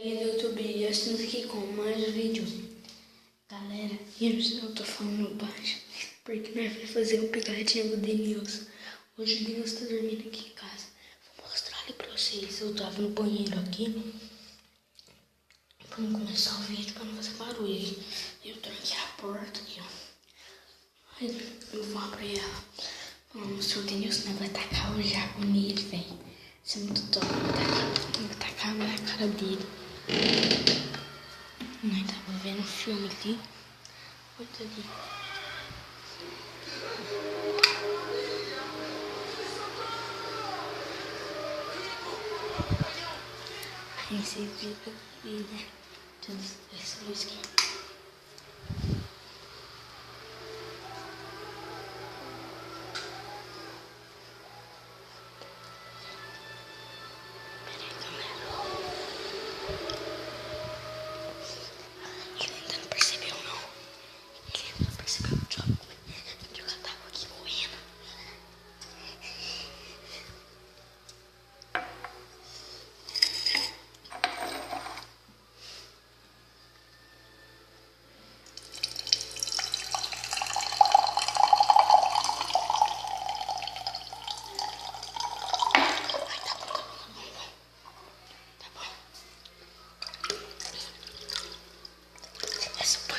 E do YouTube, eu estamos aqui com mais vídeo. Galera, eu tô falando baixo porque nós vamos fazer um picadinho do Denilson. Hoje o Denilson tá dormindo aqui em casa. Vou mostrar ali pra vocês. Eu tava no banheiro aqui pra não começar o vídeo, pra não fazer barulho. Eu tranquei a porta aqui, ó. Aí eu vou abrir ela. Vamos mostrar o Denilson, vai tacar o jaco nele, velho. Isso é muito top. Vou tacar na cara dele. Nós tava vendo um filme ali. Olha ali. Aí você fica ali, né? Tudo essa luz aqui.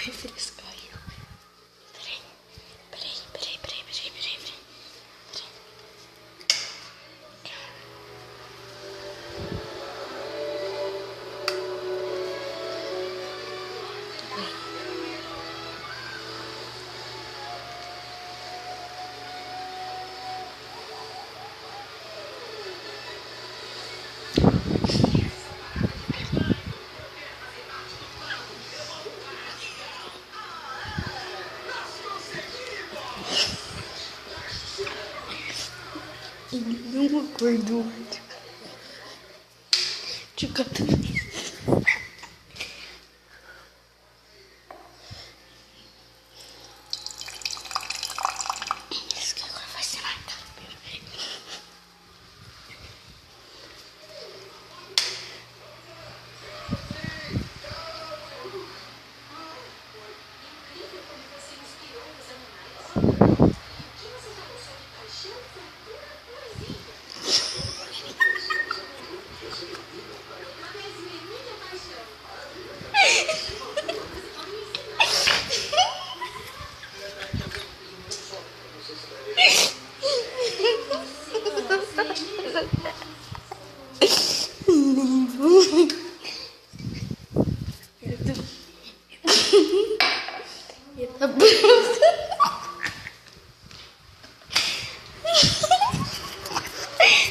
Refrescar aí. Peraí. Ele não acordou. De cada vez. Isso que agora vai ser na cara.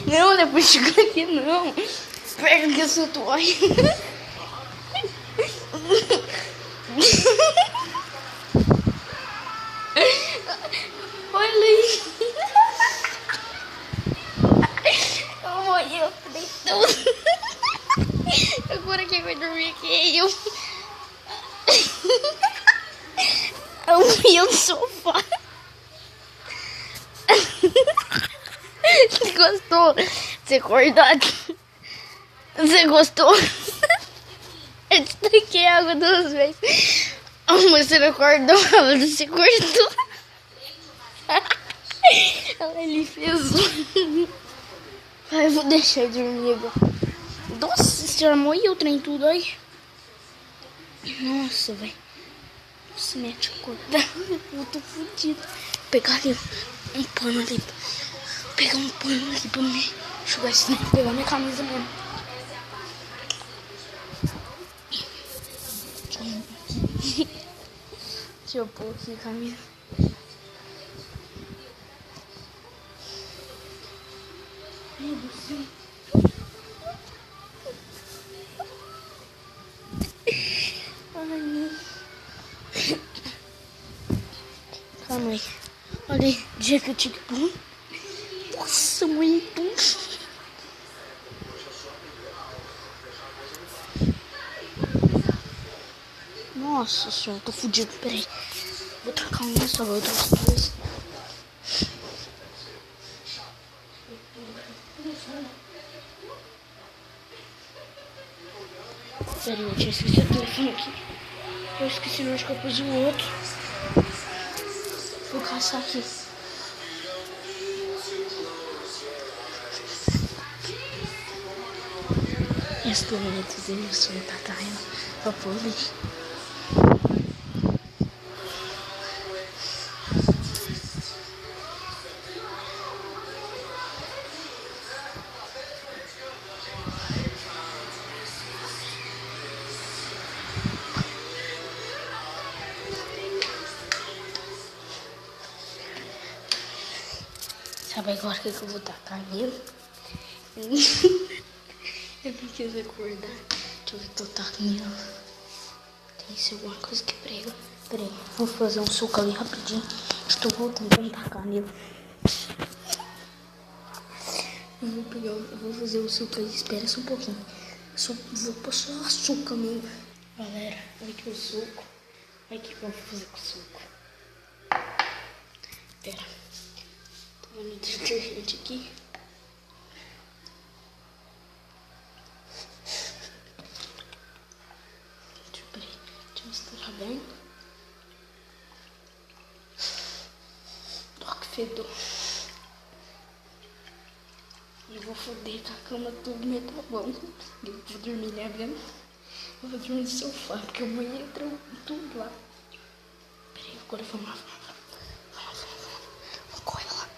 Não, depois chegou aqui não. Pega que eu sou toalha. Olha aí. Eu falei tudo. Agora quem vai dormir aqui é eu. Eu no sofá. Você gostou? Você acordou? Você gostou? Eu te tranquei água 2 vezes. Mas você não acordou, você acordou. Ele fez eu vou deixar ele dormir agora. Nossa, você armou e o trem tudo aí. Nossa, velho. Nossa, mete acordar. Eu tô fodido. Vou pegar ali um pano ali. Pegar um pano ali pra me enxugar isso, né? Pegar minha camisa mesmo. Deixa eu pôr aqui a camisa. Meu Deus do céu. Ai, meu. Calma aí. Olha aí, dia que eu tive pum. Nossa, muito. Nossa senhora, tô fudido. Peraí. Vou trocar um só, vou trocar os dois. Pera aí, eu tinha esquecido o telefone aqui. Eu esqueci, não, acho que eu pus o outro. Vou caçar aqui. Estou dele, sou Tataila, Papolis. Sabe agora o que eu vou tacar nele? Eu não quis acordar. Deixa eu ver que eu taco nele. Tem que ser alguma coisa que prega. Pera aí, vou fazer um suco ali rapidinho. Estou voltando pra tacar nele. Eu vou fazer o suco ali. Espera só um pouquinho. Vou pôr só açúcar mesmo. Galera, olha aqui o suco. Olha o que eu vou fazer com o suco. Pera. Tô vendo o detergente aqui. Deixa eu misturar bem. Ó, que fedor. E eu vou foder com a cama tudo metabão. Eu vou dormir, né, vendo? Eu vou dormir no sofá, porque o banheiro entrou tudo lá. Peraí, agora vamos lá. Vamos correr lá.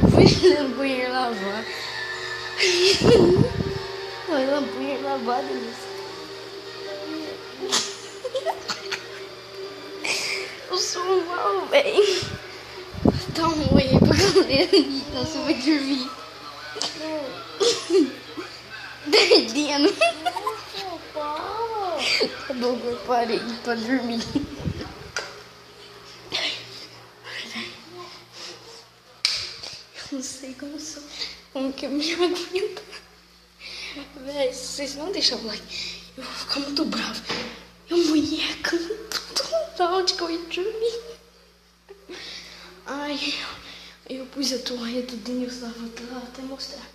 Fui no banheiro lavar. Foi no banheiro lavar, Denise. Eu sou mal, velho. Dá um oi aí pra galera. Você vai dormir. Perdendo. Tá bom, eu parei pra dormir. Eu não sei como que eu me aguento. Véi, se vocês não deixarem o like, eu vou ficar muito bravo. Eu molhei a cama total de que eu ia dormir. Ai, eu pus a toalha do Denilson, vou até mostrar. Não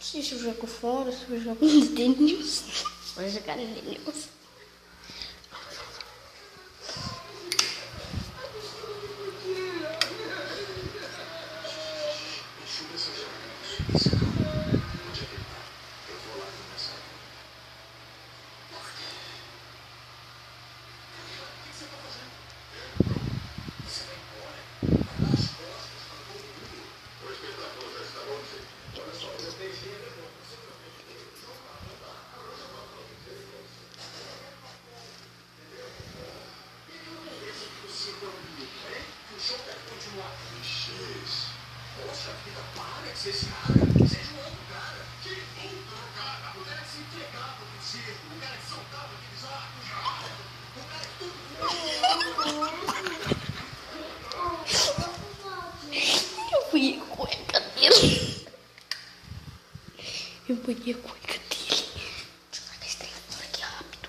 sei se eu jogo fora, se eu jogo no Denilson. Vou jogar no Denilson. Poxa vida, para de ser esse cara. Seja um outro cara. Que outro cara? O cara que se entregava pro circo. O cara que soltava aqueles arcos. O cara que tudo. Eu fui a cueca dele. Eu peguei a cueca dele. Deixa eu largar esse telefone aqui rápido.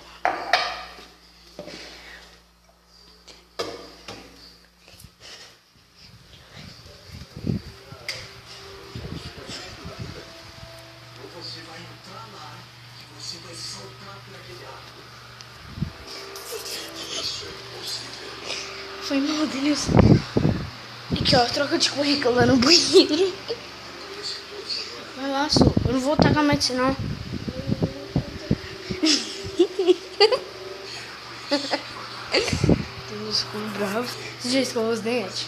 Você vai entrar lá e você vai saltar por aquele arco. Isso é impossível. Foi mal, Denilson. Aqui, ó, troca de cueca lá no banheiro. Vai lá, Su. Eu não vou tacar mais disso, não. Denilson ficou bravo. Você já escovou os dentes?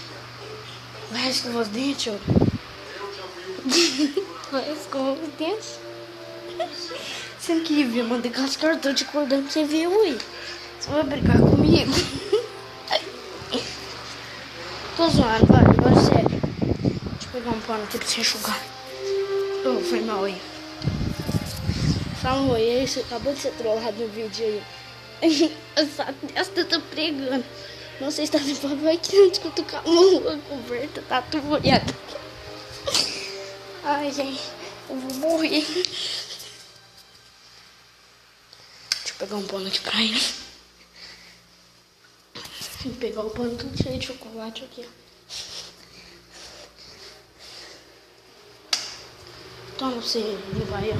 Vai escovar os dentes, ó. Vai escovar os dentes. Você não queria ver Madagascar? Tô te acordando pra você ver, ui. Você vai brigar comigo? Tô zoando, vai, agora sério. Deixa eu pegar um pano aqui pra você enxugar. Oh, foi mal aí. Fala um oi aí, você acabou de ser trollado no vídeo aí. Essa testa tá pregando. Não sei se tá de papo aqui antes que eu tô com a mão coberta, tá tudo molhado. Ai, gente, eu vou morrer. Deixa eu pegar um pano aqui pra ele. Vou pegar o pano tudo cheio de chocolate aqui, ó. Toma pra você levar aí, ó.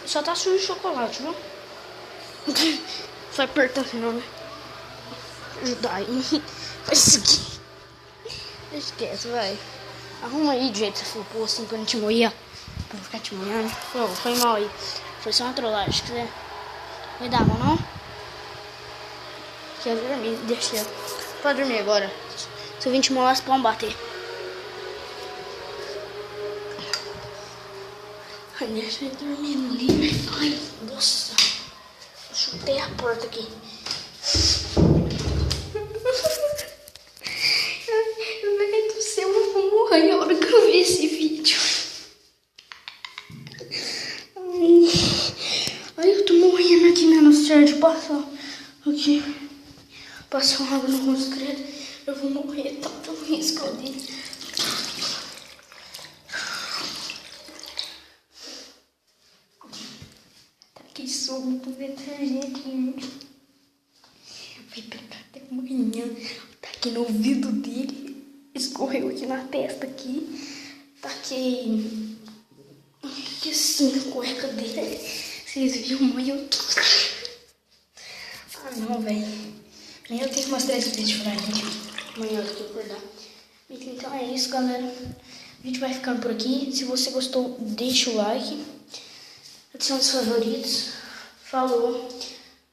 Só tá sujo de chocolate, viu? Só apertar assim, não, né? Ajudar aí. Faz isso aqui. Esquece, vai. Arruma aí do jeito que você for pôr assim pra não te moer. Pra não ficar te moendo. Pô, foi mal aí. Foi só uma trollagem. Se quiser. Vai dar mal, não? Quer dormir? Deixa eu. Pode dormir agora. Se eu vim te molar, você pode bater. Ai, deixa eu dormir ali, né? Ai, nossa. Eu chutei a porta aqui. Ai, do céu, eu vou morrer a hora que eu ver esse vídeo. Ai, eu tô morrendo aqui, né? No certo, passar aqui. Passar uma água no rosto, credo. Eu vou morrer, tá tão risco ali. Que sono com detergente, gente. Vai pegar até amanhã. Tá aqui no ouvido dele. Escorreu aqui na testa aqui. Tá aqui assim na cueca dele. Vocês viram, mãe? Eu tô... Ah, não, velho. Nem eu tenho que mostrar esse vídeo pra gente. Amanhã eu tenho que acordar. Então é isso, galera. O vídeo vai ficando por aqui. Se você gostou, deixa o like. Adicione os favoritos. Falou.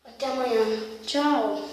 Até amanhã. Tchau.